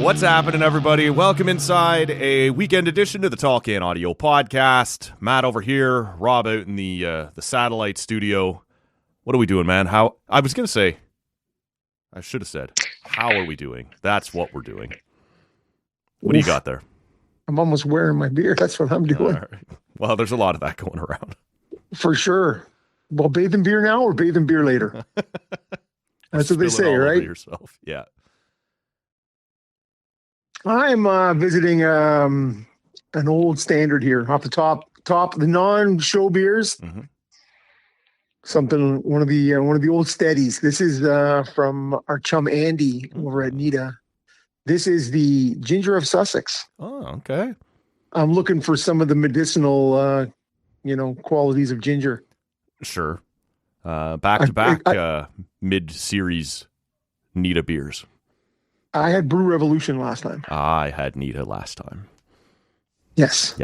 What's happening, everybody? Welcome inside a weekend edition to the Talk-In Audio Podcast. Matt over here, Rob out in the satellite studio. What are we doing, man? I should have said, how are we doing? That's what we're doing. What do you got there? I'm almost wearing my beer. That's what I'm doing. Right. Well, there's a lot of that going around. For sure. Well, bathe in beer now or bathe in beer later? That's what they say, right? Yourself. Yeah. I'm visiting an old standard here off the top the non-show beers. Mm-hmm. One of the old steadies. This is from our chum Andy over at Nita. This is the Ginger of Sussex. Oh, okay. I'm looking for some of the medicinal, qualities of ginger. Sure. Back-to-back mid-series Nita beers. I had Brew Revolution last time. I had Nita last time. Yes.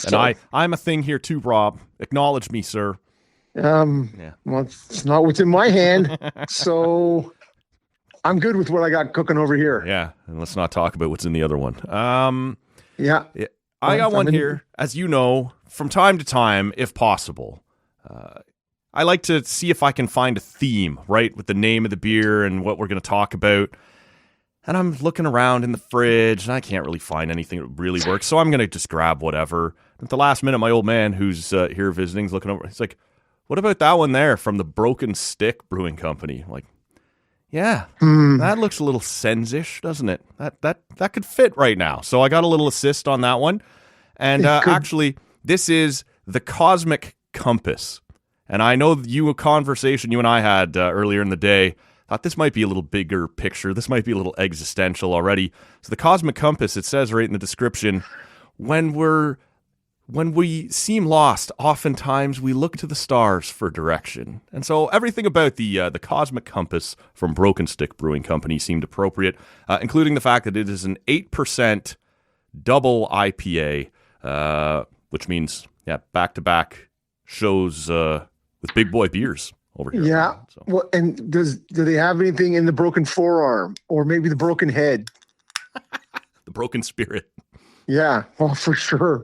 And I'm a thing here too, Rob. Acknowledge me, sir. Well, it's not what's in my hand, so I'm good with what I got cooking over here. Yeah, and let's not talk about what's in the other one. Yeah. I got one here, as you know, from time to time, if possible. I like to see if I can find a theme, right, with the name of the beer and what we're going to talk about. And I'm looking around in the fridge, and I can't really find anything that really works, so I'm going to just grab whatever. At the last minute, my old man, who's here visiting, is looking over. He's like, what about that one there from the Broken Stick Brewing Company? I'm like, yeah, that looks a little Sens-ish, doesn't it? That could fit right now. So I got a little assist on that one. And actually, this is the Cosmic Compass. And I know a conversation you and I had earlier in the day, thought this might be a little bigger picture. This might be a little existential already. So the Cosmic Compass, it says right in the description, when we seem lost, oftentimes we look to the stars for direction. And so everything about the Cosmic Compass from Broken Stick Brewing Company seemed appropriate, including the fact that it is an 8% double IPA, which means, back-to-back shows with big boy beers over here. Yeah. So. Well, and do they have anything in the broken forearm or maybe the broken head? The broken spirit. Yeah. Well, for sure.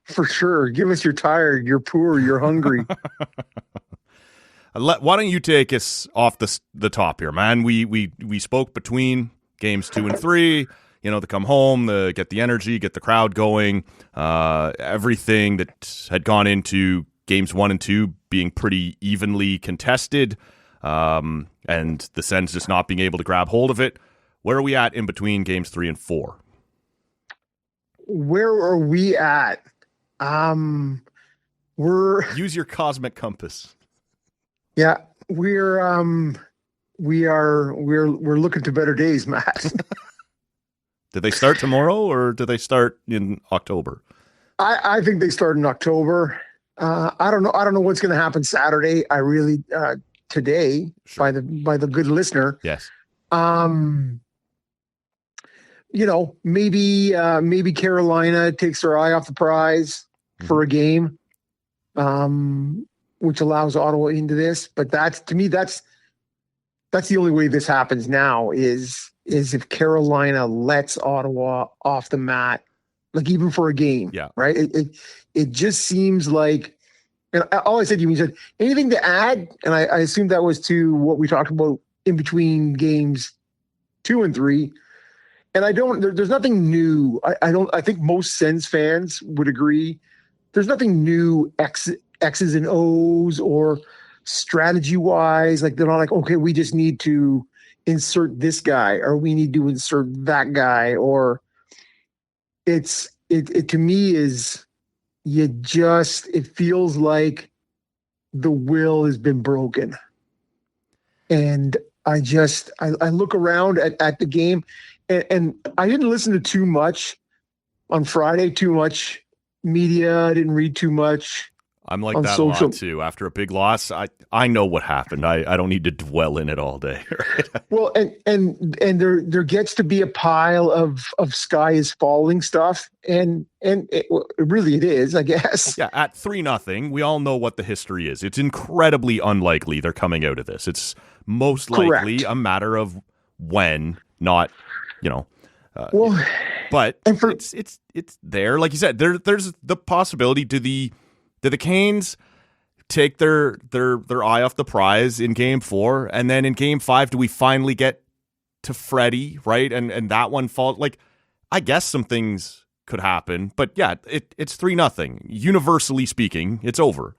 For sure. Give us you're tired, you're poor, you're hungry. Why don't you take us off the top here, man? We spoke between games 2 and 3, to come home, get the energy, get the crowd going, everything that had gone into games 1 and 2 being pretty evenly contested, and the Sens just not being able to grab hold of it. Where are we at in between games 3 and 4? Where are we at? Use your Cosmic Compass. Yeah, we're looking to better days, Matt. Did they start tomorrow or do they start in October? I think they start in October. I don't know what's going to happen Saturday. I really today. Sure. by the good listener. Yes. Maybe Carolina takes their eye off the prize for a game, which allows Ottawa into this. But that's the only way this happens now is if Carolina lets Ottawa off the mat, like even for a game. Yeah. Right. It just seems like, and all I said to you, said anything to add, and I assumed that was to what we talked about in between games 2 and 3. And there's nothing new. I think most Sens fans would agree. There's nothing new X's and O's or strategy wise. Like they're not like, okay, we just need to insert this guy or we need to insert that guy, or it to me is it feels like the will has been broken. And I look around at the game and I didn't listen to too much on Friday, too much media. I didn't read too much. I'm like that social. A lot too. After a big loss, I know what happened. I don't need to dwell in it all day. Right? Well, and there gets to be a pile of sky is falling stuff, and it really it is, I guess. Yeah, at 3-0, we all know what the history is. It's incredibly unlikely they're coming out of this. It's most likely a matter of when, not Well, but and for it's there. Like you said, there's the possibility. Do the Canes take their eye off the prize in Game 4, and then in Game 5, do we finally get to Freddie, right? And that one falls. Like, I guess some things could happen, but yeah, it's 3-0. Universally speaking, it's over.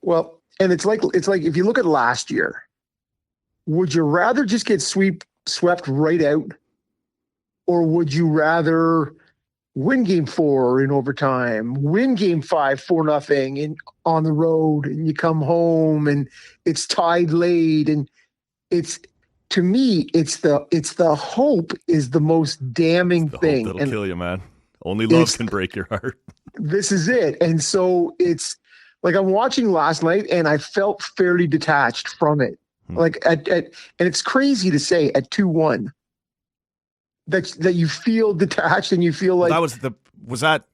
Well, and it's like if you look at last year, would you rather just get swept right out, or would you rather win Game 4 in overtime, win Game 5 4-0 on the road, and you come home and it's tied late, and to me it's the hope is the most damning thing. Hope that'll kill you, man. Only love can break your heart. This is it. And so it's like I'm watching last night and I felt fairly detached from it. Like and it's crazy to say at 2-1 that you feel detached and you feel like was that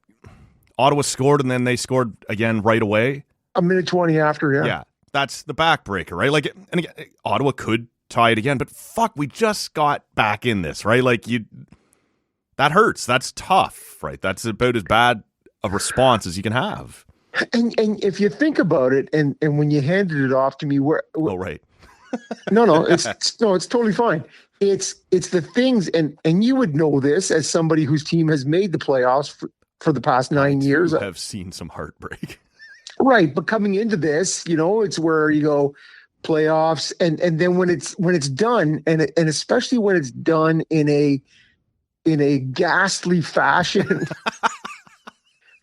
Ottawa scored and then they scored again right away? A minute 20 after, yeah. Yeah, that's the backbreaker, right? Like, and again, Ottawa could tie it again, but fuck, we just got back in this, right? Like that hurts. That's tough, right? That's about as bad a response as you can have. And if you think about it, and when you handed it off to me, oh right, no, it's totally fine. It's the things, and you would know this as somebody whose team has made the playoffs for the past 9 years. I have seen some heartbreak, right? But coming into this, it's where you go playoffs, and then when it's done, and especially when it's done in a ghastly fashion.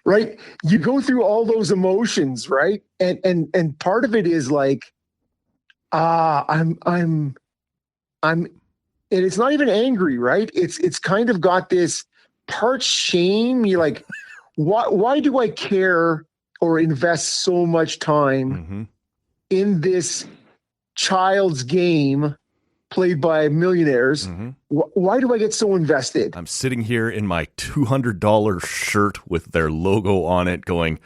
Right? You go through all those emotions, right? And part of it is like, I'm and it's not even angry, right? It's kind of got this part shame. You're like, why do I care or invest so much time in this child's game played by millionaires? Why do I get so invested? I'm sitting here in my $200 shirt with their logo on it going,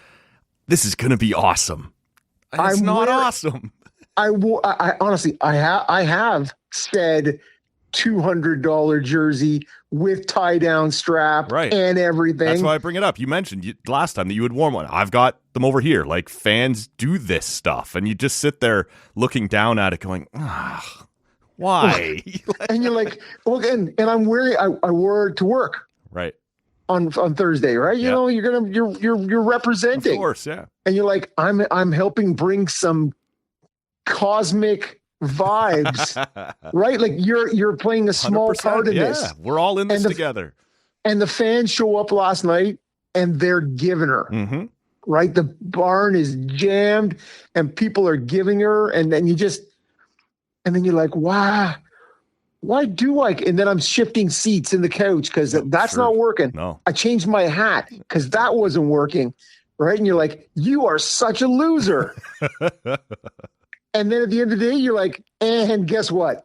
this is going to be awesome. And it's not awesome. I honestly, I have said $200 jersey with tie down strap and everything. That's why I bring it up. You mentioned last time that you had worn one. I've got them over here. Like, fans do this stuff, and you just sit there looking down at it going, why? And you're like, well, and I'm wearing. I wore it to work, right, on Thursday, right? You know, you're representing, of course, yeah. And you're like, I'm helping bring some cosmic vibes, right? Like you're playing a small part in this. We're all in this together. And the fans show up last night, and they're giving her, right? The barn is jammed, and people are giving her, and then and then you're like, why do I? And then I'm shifting seats in the couch because that's not working. No. I changed my hat because that wasn't working, right? And you're like, you are such a loser. And then at the end of the day, you're like, and guess what?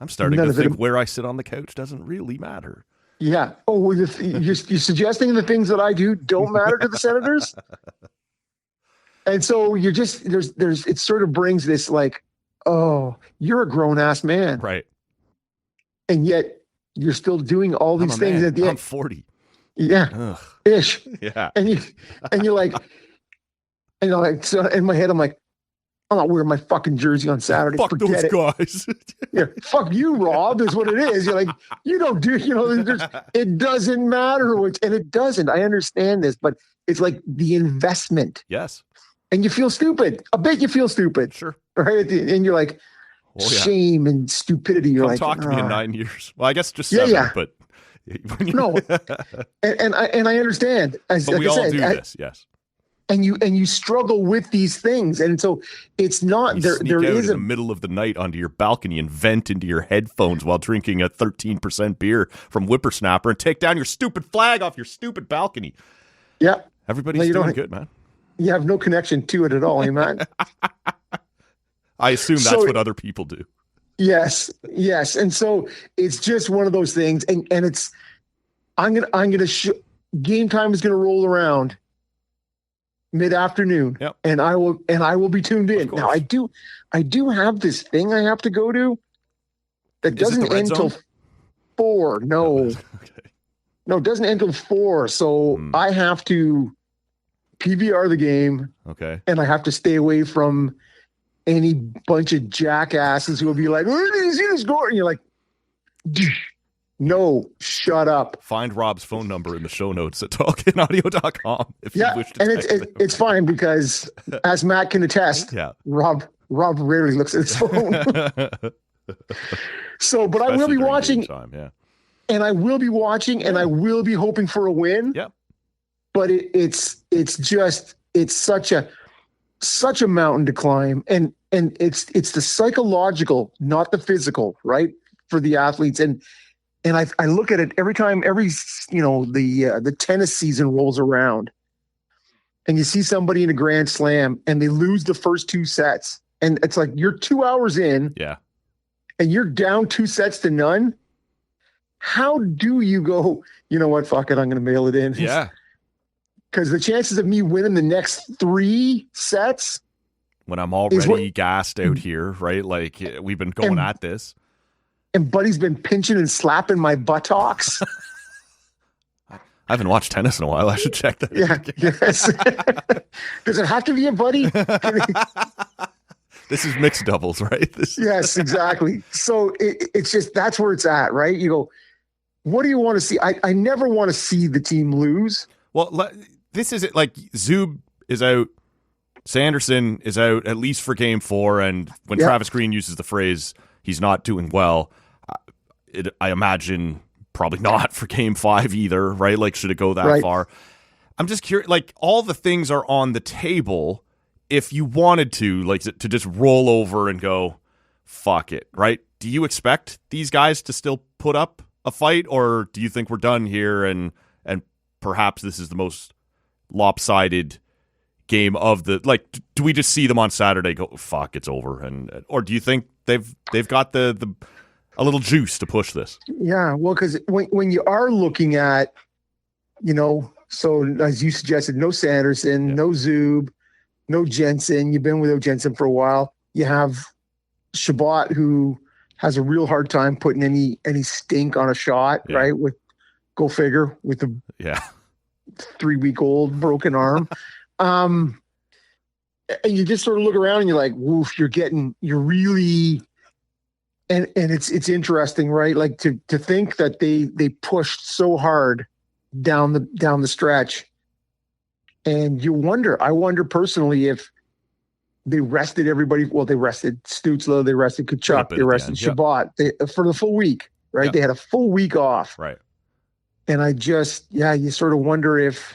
I'm starting to think where I sit on the couch doesn't really matter. Yeah. Oh, you're suggesting the things that I do don't matter to the Senators? And so you're just, it sort of brings this like, oh, you're a grown ass man. Right. And yet you're still doing all these things at the end. I'm 40. Yeah. Ugh. Ish. Yeah. And you're like, so in my head, I'm like, I'm not wearing my fucking jersey on Saturday. Fuck Forget those guys. Yeah. Fuck you, Rob, is what it is. You're like, you don't do, it doesn't matter and it doesn't. I understand this, but it's like the investment. Yes. And you feel stupid. I bet you feel stupid. Sure. Right? And you're like, shame and stupidity. You're like, talk to me in 9 years. Well, I guess just 7, but no. and I understand. But we all do this, yes. And you struggle with these things, and so it's not you there. Sneak there out is in the middle of the night onto your balcony and vent into your headphones while drinking a 13% beer from Whippersnapper and take down your stupid flag off your stupid balcony. Yeah, everybody's doing good, man. You have no connection to it at all, eh, man? I assume that's what other people do. Yes, and so it's just one of those things, and it's I'm gonna game time is gonna roll around mid-afternoon, and I will be tuned in. Now I do have this thing I have to go to that doesn't end till 4. No, Okay. no, it doesn't end till 4. So I have to PVR the game. Okay. And I have to stay away from any bunch of jackasses who will be like, "Oh, did you see the score?" And you're like, no, shut up. Find Rob's phone number in the show notes at talkinaudio.com if you wish to. And it's fine because, as Matt can attest, Rob rarely looks at his phone. So, but I will be watching. And I will be watching, and I will be hoping for a win. Yeah. But it's such a mountain to climb, and it's the psychological, not the physical, right, for the athletes. And I look at it every time, the tennis season rolls around, and you see somebody in a Grand Slam and they lose the first 2 sets, and it's like you're 2 hours in, and you're down 2 sets to none. How do you go, you know what, fuck it, I'm going to mail it in? Yeah. Because the chances of me winning the next 3 sets, when I'm already gassed out here, right? Like we've been going at this. And Buddy's been pinching and slapping my buttocks. I haven't watched tennis in a while. I should check that. Yeah. Yes. Does it have to be a buddy? This is mixed doubles, right? Yes, exactly. So it's just, that's where it's at, right? You go, what do you want to see? I never want to see the team lose. Well, this is it. Like Zub is out. Sanderson is out at least for game 4. And when Travis Green uses the phrase, he's not doing well, I imagine probably not for game 5 either, right? Like, should it go that far? I'm just curious, like, all the things are on the table if you wanted to, like, to just roll over and go, fuck it, right? Do you expect these guys to still put up a fight, or do you think we're done here and perhaps this is the most lopsided game of the, like, do we just see them on Saturday go, fuck, it's over, or do you think they've got the a little juice to push this? Yeah, well, because when you are looking at, so as you suggested, no Sanderson, no Zub, no Jensen. You've been without Jensen for a while. You have Shabbat, who has a real hard time putting any stink on a shot, right? With go figure with a 3-week-old broken arm. And you just sort of look around and you're like, woof, you're really, and it's interesting, right? Like to think that they pushed so hard down the stretch. And I wonder personally if they rested everybody. Well, they rested Stutzle, they rested Tkachuk, they rested Shabbat for the full week, right? Yep. They had a full week off. Right. And I just, you sort of wonder if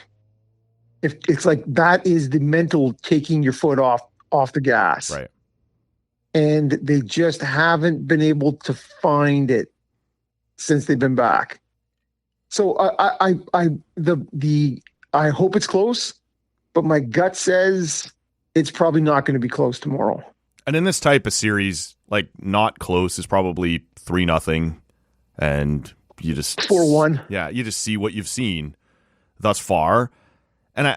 it's like that is the mental taking your foot off the gas. Right. And they just haven't been able to find it since they've been back. So I hope it's close, but my gut says it's probably not going to be close tomorrow. And in this type of series, like not close is probably 3-0, and you just 4-1. Yeah, you just see what you've seen thus far. And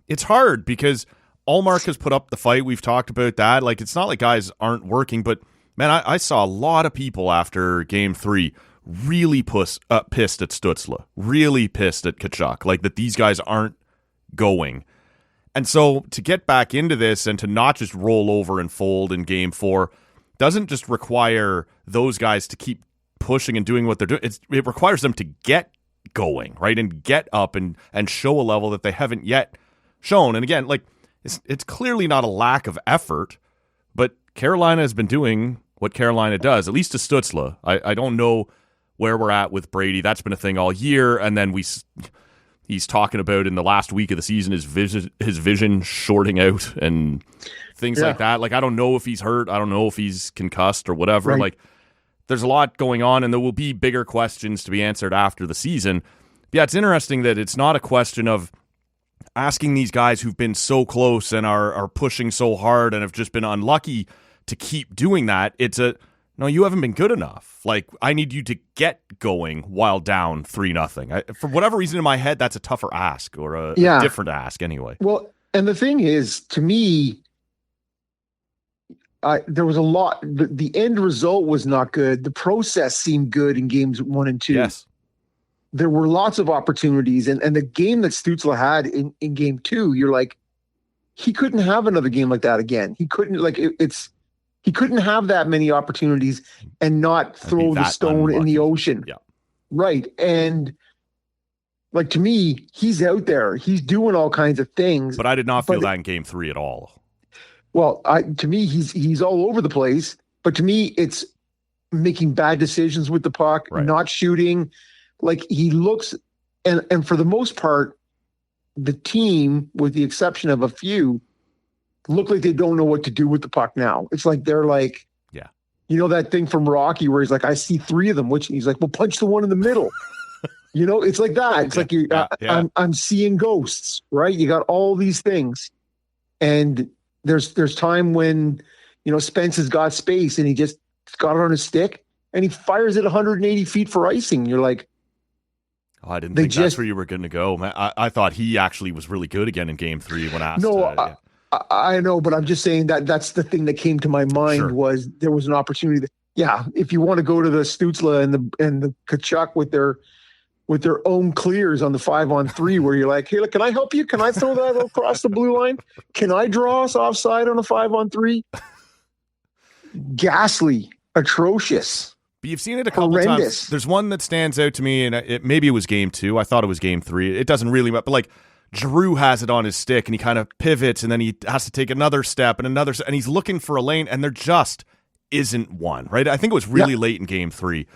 it's hard because Allmark has put up the fight. We've talked about that. Like, it's not like guys aren't working, but man, I saw a lot of people after game 3 really pissed at Stutzle, really pissed at Tkachuk, like that these guys aren't going. And so to get back into this and to not just roll over and fold in game 4 doesn't just require those guys to keep pushing and doing what they're doing. It requires them to get going, right? And get up and show a level that they haven't yet shown. And again, like it's clearly not a lack of effort, but Carolina has been doing what Carolina does, at least to Stutzle. I don't know where we're at with Brady. That's been a thing all year. And then he's talking about in the last week of the season his vision shorting out and things like that. Like, I don't know if he's hurt. I don't know if he's concussed or whatever. Right. Like, there's a lot going on, and there will be bigger questions to be answered after the season. But yeah, it's interesting that it's not a question of asking these guys who've been so close and are pushing so hard and have just been unlucky to keep doing that. It's no, you haven't been good enough. Like, I need you to get going while down 3-0. For whatever reason in my head, that's a tougher ask or a different ask anyway. Well, and the thing is, to me, there was a lot. The end result was not good. The process seemed good in games 1 and 2. Yes. There were lots of opportunities, and the game that Stutzle had in game 2, you're like, he couldn't have another game like that again. He couldn't he couldn't have that many opportunities and not throw the stone in the ocean. Yeah. Right. And like, to me, he's out there. He's doing all kinds of things. But I did not feel that in game 3 at all. Well, to me, he's all over the place. But to me, it's making bad decisions with the puck, not shooting. Like, he looks, and for the most part, the team, with the exception of a few, look like they don't know what to do with the puck now. It's like they're like, that thing from Rocky where he's like, I see 3 of them, which he's like, well, punch the one in the middle. It's like that. It's like I'm seeing ghosts, right? You got all these things, and there's time when Spence has got space and he just got it on his stick and he fires it 180 feet for icing. You're like, oh, I didn't think that's where you were going to go, man. I thought he actually was really good again in game 3 when asked. No, I know, but I'm just saying that's the thing that came to my mind was there was an opportunity that, if you want to go to the Stutzle and the Tkachuk with their own clears on the 5-on-3 where you're like, hey, look, can I help you? Can I throw that across the blue line? Can I draw us offside on a 5-on-3? Ghastly, atrocious. But you've seen it a couple times. There's one that stands out to me, and maybe it was game 2. I thought it was game 3. It doesn't really matter, but like Drew has it on his stick and he kind of pivots and then he has to take another step and he's looking for a lane and there just isn't one, right? I think it was really late in game 3.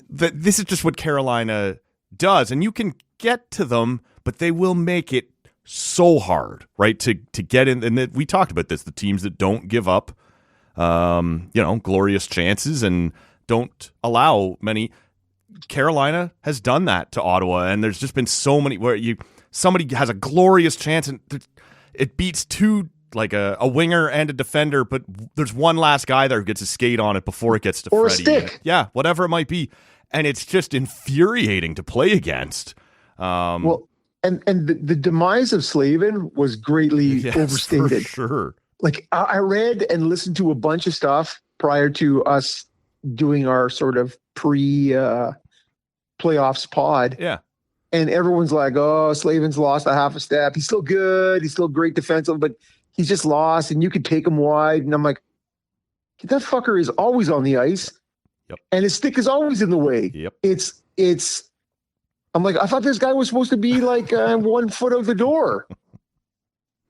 This is just what Carolina does, and you can get to them, but they will make it so hard, right? To get in, and we talked about this, the teams that don't give up, glorious chances and don't allow many. Carolina has done that to Ottawa, and there's just been so many where somebody has a glorious chance and it beats 2, like a winger and a defender, but there's one last guy there who gets a skate on it before it gets to or Freddie. A stick. Yeah, whatever it might be. And it's just infuriating to play against. And the demise of Slavin was great overstated. For sure. Like, I read and listened to a bunch of stuff prior to us doing our sort of playoffs pod. Yeah. And everyone's like, oh, Slavin's lost a half a step. He's still good. He's still great defensive, but he's just lost and you could take him wide. And I'm like, that fucker is always on the ice. Yep. And his stick is always in the way. Yep. I'm like, I thought this guy was supposed to be like 1 foot out the door.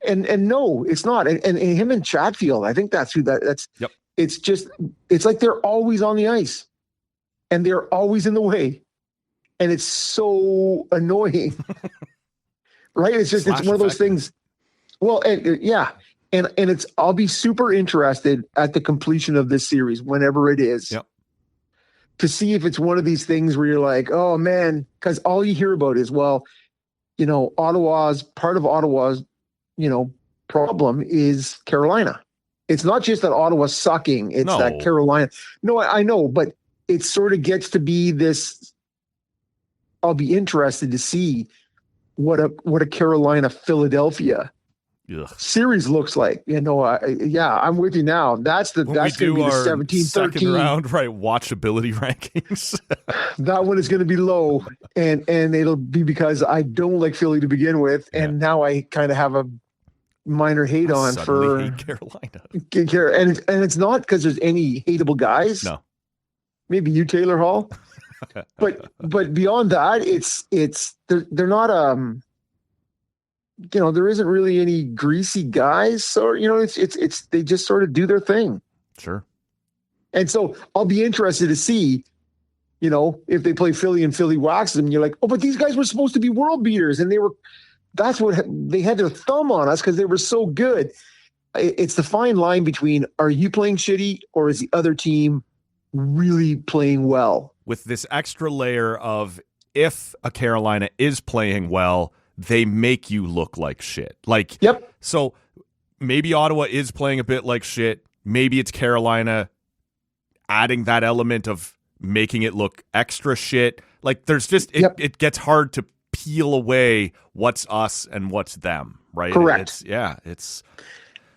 And no, it's not. And him and Chatfield, I think that's yep. It's like they're always on the ice and they're always in the way. And it's so annoying, right? It's just, it's one of those things. Well, and I'll be super interested at the completion of this series, whenever it is. Yep. To see if it's one of these things where you're like, oh man, because all you hear about is, well, part of Ottawa's, problem is Carolina. It's not just that Ottawa's sucking, it's that Carolina. No, I know, but it sort of gets to be this. I'll be interested to see what a Carolina Philadelphia series looks like. I'm with you now. That's going to be the 17-13 second round, right? Watchability rankings. That one is going to be low, and it'll be because I don't like Philly to begin with, and now I kind of have a minor hate on for hate Carolina. And it's not because there's any hateable guys. No, maybe you, Taylor Hall, but beyond that, they're not there isn't really any greasy guys. So, it's they just sort of do their thing. Sure. And so I'll be interested to see, if they play Philly and Philly waxes them, you're like, oh, but these guys were supposed to be world beaters. And that's what they had their thumb on us because they were so good. It's the fine line between, are you playing shitty or is the other team really playing well? With this extra layer of, if a Carolina is playing well, they make you look like shit. Like, yep. So maybe Ottawa is playing a bit like shit. Maybe it's Carolina adding that element of making it look extra shit. Like, there's just, it gets hard to peel away what's us and what's them, right? Correct. It's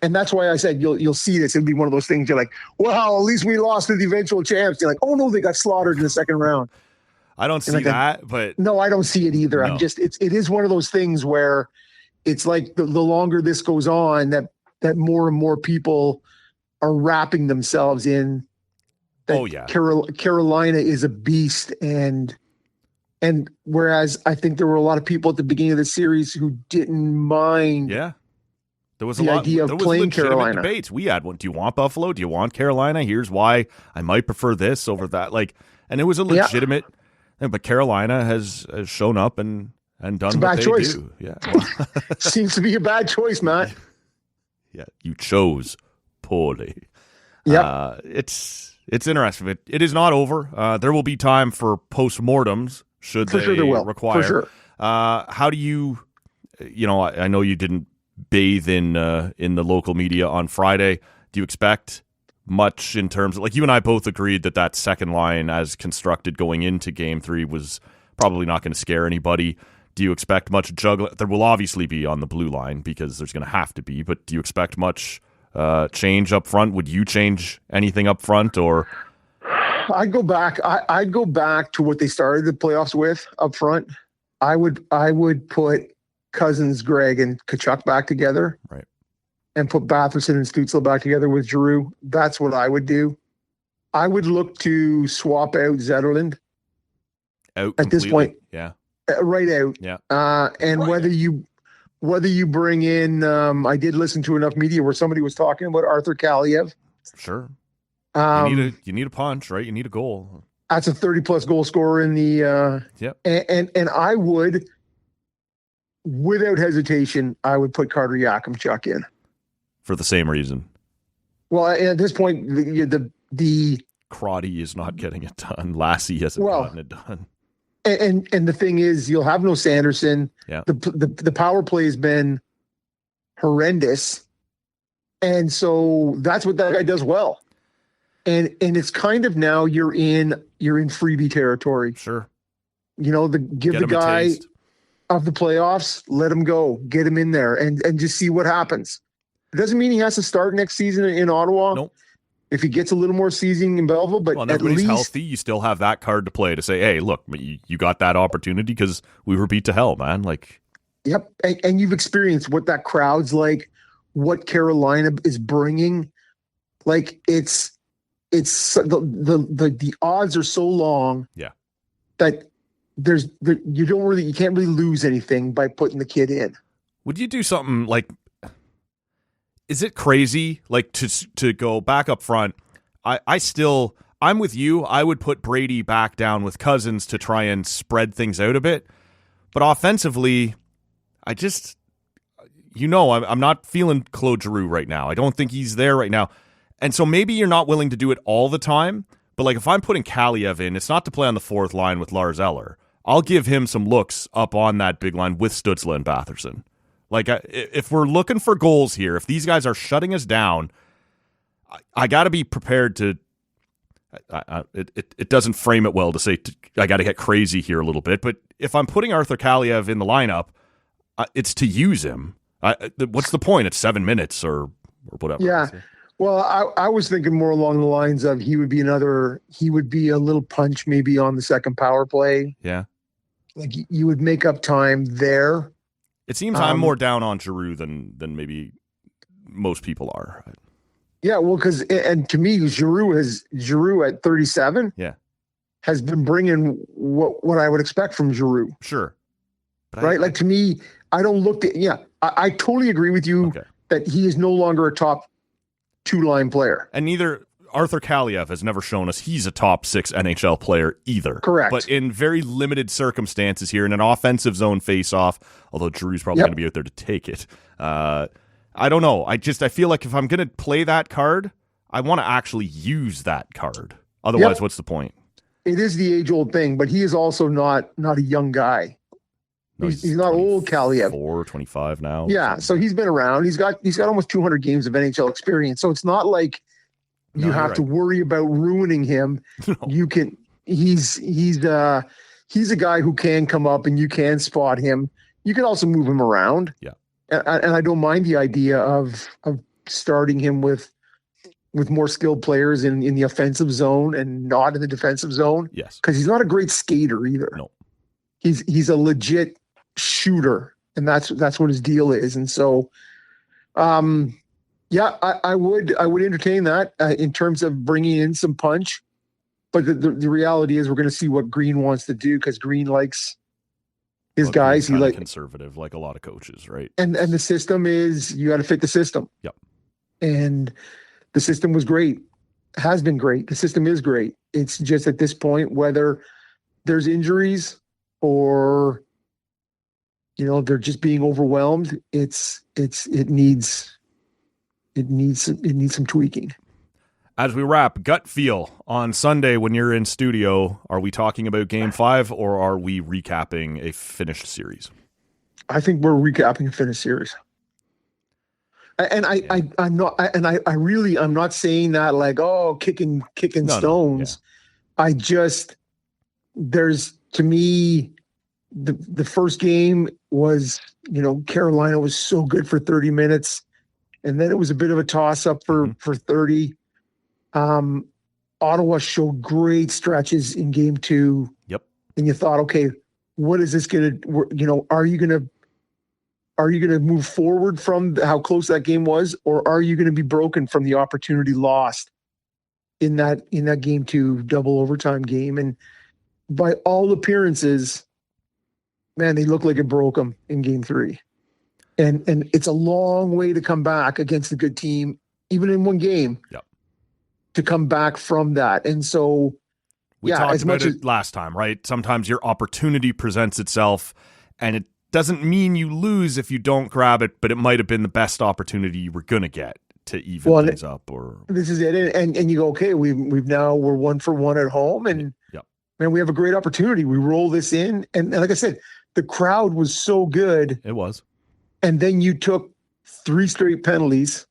And that's why I said you'll see this. It'll be one of those things you're like, well, at least we lost to the eventual champs. You're like, oh no, they got slaughtered in the second round. I don't see that, but no, I don't see it either. No. I'm just it is one of those things where it's like the longer this goes on, that more and more people are wrapping themselves in that Carolina is a beast, and whereas I think there were a lot of people at the beginning of the series who didn't mind. Yeah. There was the idea of playing Carolina. Debates. We had one. Do you want Buffalo? Do you want Carolina? Here's why I might prefer this over that. And it was a legitimate. Yeah. But Carolina has shown up and done what they do. Yeah, seems to be a bad choice, Matt. Yeah, you chose poorly. Yeah, it's interesting. It is not over. There will be time for postmortems should they require. For sure. How do you? I know you didn't bathe in the local media on Friday. Do you expect much in terms of, you and I both agreed that second line as constructed going into Game 3 was probably not going to scare anybody. Do you expect much juggling? There will obviously be on the blue line because there's going to have to be, but do you expect much change up front? Would you change anything up front, or? I'd go back to what they started the playoffs with up front. I would put Cousins, Greg, and Tkachuk back together. Right. And put Batherson and Stutzle back together with Giroux. That's what I would do. I would look to swap out Zetterlund. Out at this point. Yeah. Right out. Yeah. And right. whether you bring in, I did listen to enough media where somebody was talking about Arthur Kaliev. Sure. You need a punch, right? You need a goal. That's a 30-plus goal scorer in the. Yep. And I would, without hesitation, I would put Carter Yakimchuk in. For the same reason. Well, at this point, the Crotty is not getting it done. Lassie hasn't gotten it done. And the thing is, you'll have no Sanderson. Yeah. The power play has been horrendous, and so that's what that guy does well. And it's kind of now you're in freebie territory. Sure. Give the guy of the playoffs, let him go, get him in there, and just see what happens. It doesn't mean he has to start next season in Ottawa. Nope. If he gets a little more seasoning in Belleville, but at least healthy, you still have that card to play to say, hey, look, you got that opportunity because we were beat to hell, man. Yep. And you've experienced what that crowd's like, what Carolina is bringing. It's the odds are so long. Yeah. That you can't really lose anything by putting the kid in. Would you do something is it crazy to go back up front? I'm with you. I would put Brady back down with Cousins to try and spread things out a bit. But offensively, I'm not feeling Claude Giroux right now. I don't think he's there right now. And so maybe you're not willing to do it all the time. But if I'm putting Kaliev in, it's not to play on the fourth line with Lars Eller. I'll give him some looks up on that big line with Stutzle and Batherson. If we're looking for goals here, if these guys are shutting us down, I got to be prepared to. It doesn't frame it well to say I got to get crazy here a little bit. But if I'm putting Arthur Kaliev in the lineup, it's to use him. What's the point? It's 7 minutes or whatever. Yeah. Well, I was thinking more along the lines of he would be a little punch maybe on the second power play. Yeah. You would make up time there. It seems I'm more down on Giroux than maybe most people are. Yeah, well, and to me, Giroux at 37, has been bringing what I would expect from Giroux. Sure, but right? To me, I don't look at. Yeah, I totally agree with you that he is no longer a top two-line player, and neither Arthur Kaliev has never shown us he's a top 6 NHL player either. Correct. But in very limited circumstances here, in an offensive zone face-off, although Giroux's probably going to be out there to take it. I don't know. I feel like if I'm going to play that card, I want to actually use that card. Otherwise, what's the point? It is the age-old thing, but he is also not a young guy. No, he's not old, Kaliev. 25 now. Yeah, so he's been around. He's got almost 200 games of NHL experience. So it's not like you have to worry about ruining him. No. You can. He's a guy who can come up and you can spot him. You can also move him around. Yeah, and I don't mind the idea of starting him with more skilled players in the offensive zone and not in the defensive zone. Yes. Because he's not a great skater either. No. He's a legit shooter, and that's what his deal is. And so, yeah, I would entertain that in terms of bringing in some punch. But the reality is we're going to see what Green wants to do, because Green likes his guys. He like conservative, like a lot of coaches, right? And the system is, you got to fit the system. Yep. And the system was great, has been great. The system is great. It's just at this point, whether there's injuries or, they're just being overwhelmed, it needs some tweaking. As we wrap, gut feel on Sunday when you're in studio, are we talking about Game 5 or are we recapping a finished series? I think we're recapping a finished series. And I'm not saying that like, oh, kicking stones. No. There's, to me, the first game was, Carolina was so good for 30 minutes, and then it was a bit of a toss up for 30. Ottawa showed great stretches in game 2. Yep. And you thought, okay, what is this going to, are you going to move forward from how close that game was, or are you going to be broken from the opportunity lost in that game 2 double overtime game? And by all appearances, man, they look like it broke them in game 3. And it's a long way to come back against a good team, even in one game. Yep. To come back from that. And so, we talked about it last time, right? Sometimes your opportunity presents itself, and it doesn't mean you lose if you don't grab it, but it might have been the best opportunity you were going to get to even things up. Or this is it. And you go, okay, we're 1-for-1 at home, and man, we have a great opportunity. We roll this in. And like I said, the crowd was so good. It was. And then you took 3 straight penalties.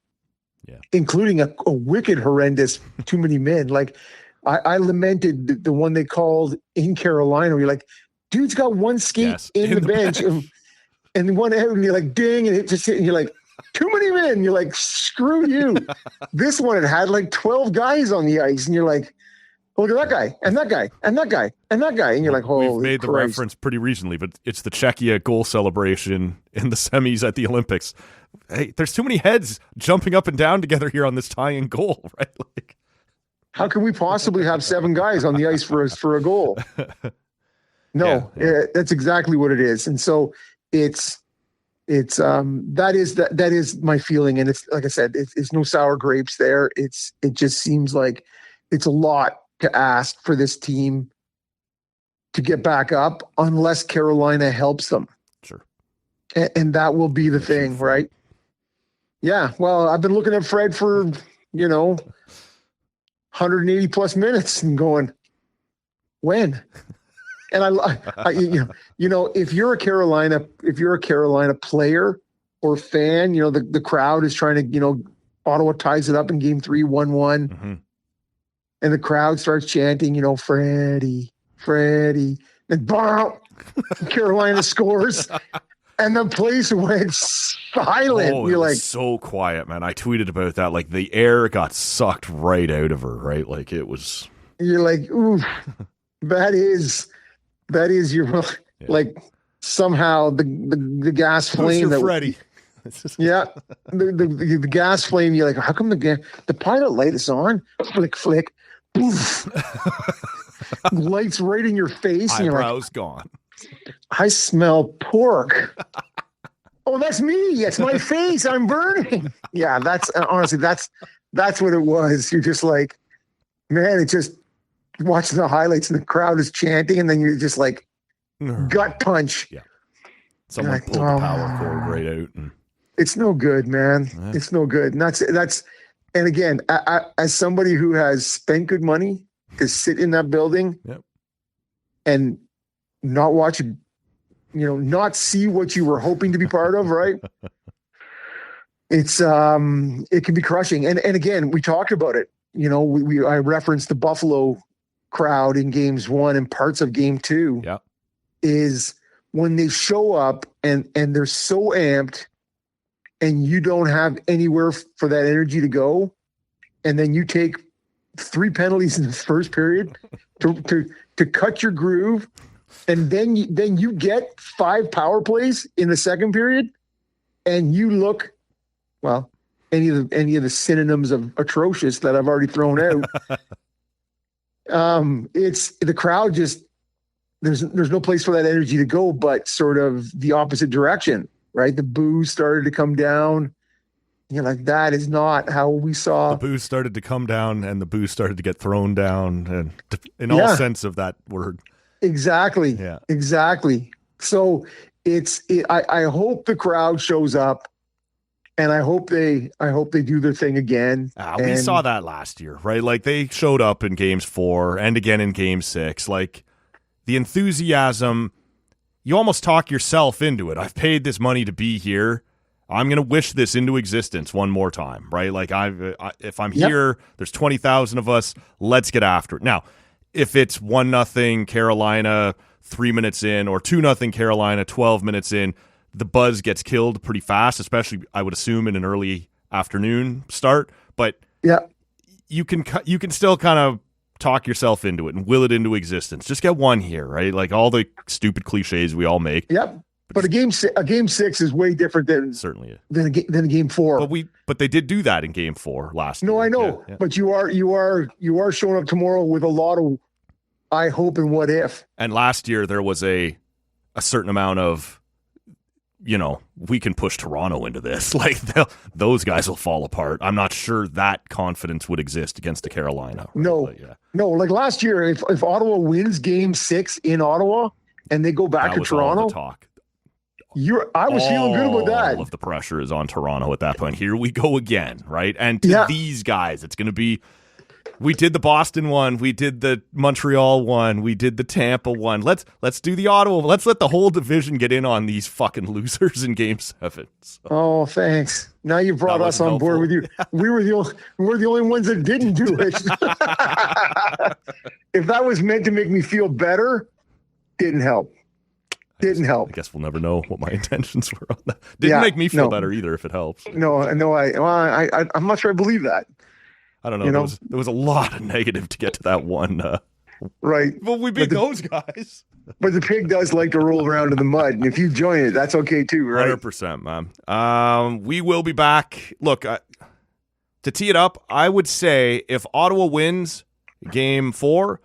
Yeah, including a wicked, horrendous too many men. Like I lamented the one they called in Carolina. Where you're like, dude's got one skate in the bench, and one head, and you're like, ding, and it just hit, and you're like, too many men. You're like, screw you. This one, it had like 12 guys on the ice, and you're like, look at that guy, and that guy, and that guy, and that guy, and you're like, holy We've made the reference pretty recently, but it's the Czechia goal celebration in the semis at the Olympics. Hey, there's too many heads jumping up and down together here on this tie-in goal, right? Like, how can we possibly have 7 guys on the ice for a goal? No, that's exactly what it is. And so that is my feeling. And it's, like I said, it's no sour grapes there. It just seems like it's a lot to ask for this team to get back up unless Carolina helps them. Sure. And that will be the thing, right? Yeah. Well, I've been looking at Fred for, 180 plus minutes and going, when? And if you're a Carolina player or fan, the crowd is trying to, Ottawa ties it up in game 3, 1-1. Mm-hmm. And the crowd starts chanting, Freddie, and boom, Carolina scores. And the place went silent. Oh, you're like, so quiet, man. I tweeted about that. Like the air got sucked right out of her, right? Like it was. You're like, ooh, that is your like somehow the gas flame. Who's your Freddie? Yeah, the gas flame. You're like, how come the pilot light is on? Flick, poof. Lights right in your face. And eyebrows gone. I smell pork. Oh, that's me. It's my face. I'm burning. Yeah, that's honestly, that's what it was. You're just like, man, it's just watching the highlights and the crowd is chanting, and then you're just like, gut punch. Yeah. Someone pulled the power cord right out. And it's no good, man. Yeah. It's no good. And that's, and again, as somebody who has spent good money to sit in that building and not watch, not see what you were hoping to be part of, right? It's it can be crushing. And again, we talked about it. I referenced the Buffalo crowd in games 1 and parts of game 2. Yeah. Is when they show up and they're so amped and you don't have anywhere for that energy to go, and then you take 3 penalties in the first period to cut your groove, and then you get 5 power plays in the second period, and you look, well, any of the synonyms of atrocious that I've already thrown out. It's the crowd just there's no place for that energy to go, but sort of the opposite direction, right? The boos started to come down. You're like, that is not how we saw. The boos started to come down, and the boos started to get thrown down, and in all sense of that word. Exactly. Yeah. Exactly. So I hope the crowd shows up, and I hope they do their thing again. We saw that last year, right? Like, they showed up in games 4 and again in game 6. Like, the enthusiasm, you almost talk yourself into it. I've paid this money to be here. I'm going to wish this into existence one more time, right? Like, if I'm here, there's 20,000 of us, let's get after it. Now, if it's 1-0 Carolina 3 minutes in, or 2-0 Carolina 12 minutes in, the buzz gets killed pretty fast, especially, I would assume, in an early afternoon start. But you can still kind of talk yourself into it and will it into existence. Just get one here, right? Like, all the stupid cliches we all make. Yep. But a game 6 is way different than certainly than a game 4. But they did do that in game 4 last year. No, I know. Yeah. But you are showing up tomorrow with a lot of I hope and what if. And last year there was a certain amount of, we can push Toronto into this. Like, those guys will fall apart. I'm not sure that confidence would exist against the Carolina. Right? No. No, like last year, if Ottawa wins game 6 in Ottawa and they go back to Toronto, all the talk. I was feeling good about that. All of the pressure is on Toronto at that point. Here we go again, right? And to these guys, it's going to be, we did the Boston one, we did the Montreal one, we did the Tampa one. Let's do the Ottawa. Let's let the whole division get in on these fucking losers in game 7. So. Oh, thanks. Now you brought us on board with you. We were the only ones that didn't do it. If that was meant to make me feel better, didn't help. Didn't help. I guess we'll never know what my intentions were on that. Didn't make me feel better either, if it helps. No, I'm not sure I believe that. I don't know. There was a lot of negative to get to that one. Right. Well, we beat those guys. But the pig does like to roll around in the mud, and if you join it, that's okay too, right? 100%, man. We will be back. Look, to tee it up, I would say if Ottawa wins game 4,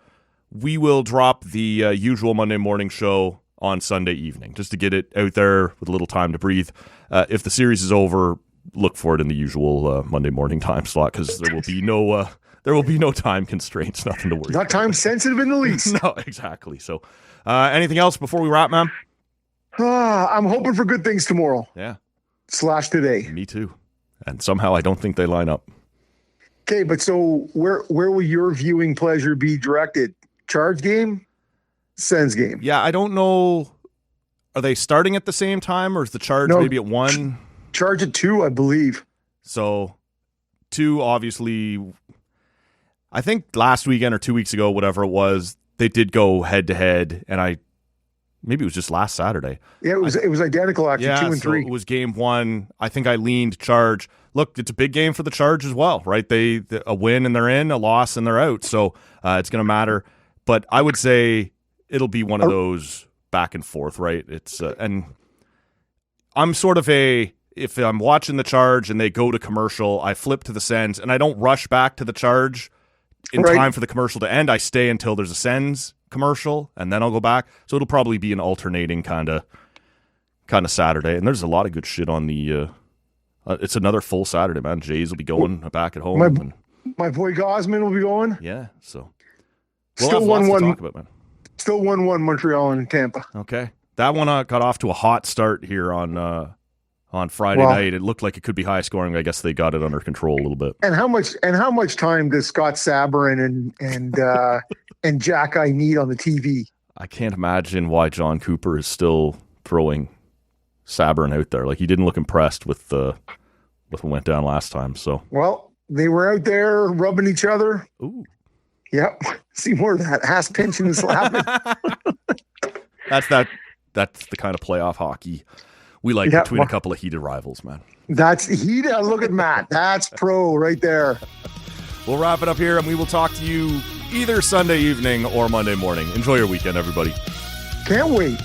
we will drop the usual Monday morning show on Sunday evening, just to get it out there with a little time to breathe. If the series is over, look for it in the usual Monday morning time slot, because there will be no time constraints, nothing to worry about. Not time sensitive in the least. No, exactly. So anything else before we wrap, man? I'm hoping for good things tomorrow. Yeah. / today. Me too. And somehow I don't think they line up. Okay, but so where will your viewing pleasure be directed? Charge game? Sens game? Yeah, I don't know. Are they starting at the same time, or is the Charge maybe at 1? Charge at 2, I believe. So 2, obviously, I think last weekend or 2 weeks ago, whatever it was, they did go head to head, and maybe it was just last Saturday. Yeah, it was identical actually, 2 and 3. It was game 1. I think I leaned Charge. Look, it's a big game for the Charge as well, right? They a win and they're in, a loss and they're out. So it's going to matter. But I would say it'll be one of those back and forth, right? It's and I'm sort of if I'm watching the Charge and they go to commercial, I flip to the Sens and I don't rush back to the Charge in time for the commercial to end. I stay until there's a Sens commercial and then I'll go back. So it'll probably be an alternating kind of Saturday. And there's a lot of good shit on the it's another full Saturday, man. Jays will be going back at home. My boy Gosman will be going. Yeah, so we'll still 1-1. Still 1-1 Montreal and Tampa. Okay. That one got off to a hot start here on Friday night. It looked like it could be high scoring. I guess they got it under control a little bit. And how much time does Scott Sabourin and Jack I need on the TV? I can't imagine why John Cooper is still throwing Sabourin out there. Like, he didn't look impressed with what went down last time. So they were out there rubbing each other. Ooh. Yep. See more of that ass pinching and slapping. That's the kind of playoff hockey we like between a couple of heated rivals, man. That's heated. Look at Matt. That's pro right there. We'll wrap it up here, and we will talk to you either Sunday evening or Monday morning. Enjoy your weekend, everybody. Can't wait.